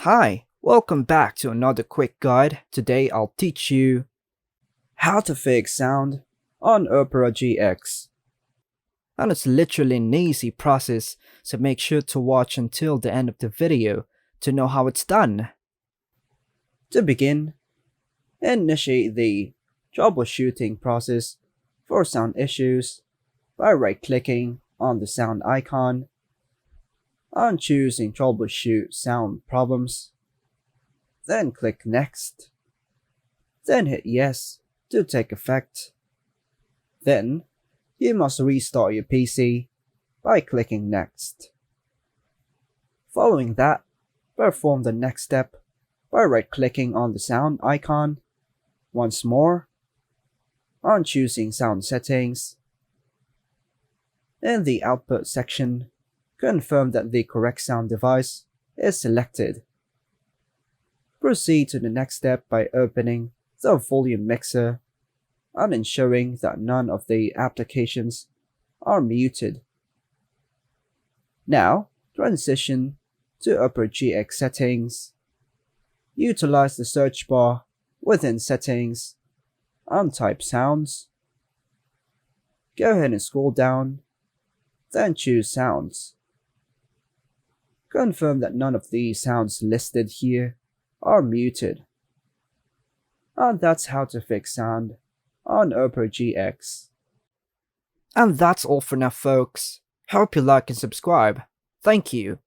Hi, welcome back to another quick guide. Today I'll teach you how to fix sound on Opera GX. And it's literally an easy process, so make sure to watch until the end of the video to know how it's done. To begin, initiate the troubleshooting process for sound issues by right-clicking on the sound icon and choosing Troubleshoot Sound Problems. Then click Next. Then hit Yes to take effect. Then, you must restart your PC by clicking Next. Following that, perform the next step by right-clicking on the sound icon once more and choosing Sound Settings. In the Output section, confirm that the correct sound device is selected. Proceed to the next step by opening the volume mixer and ensuring that none of the applications are muted. Now, transition to Opera GX settings. Utilize the search bar within Settings and type Sounds. Go ahead and scroll down, then choose Sounds. Confirm that none of the sounds listed here are muted. And that's how to fix sound on Opera GX. And that's all for now, folks. Hope you like and subscribe. Thank you.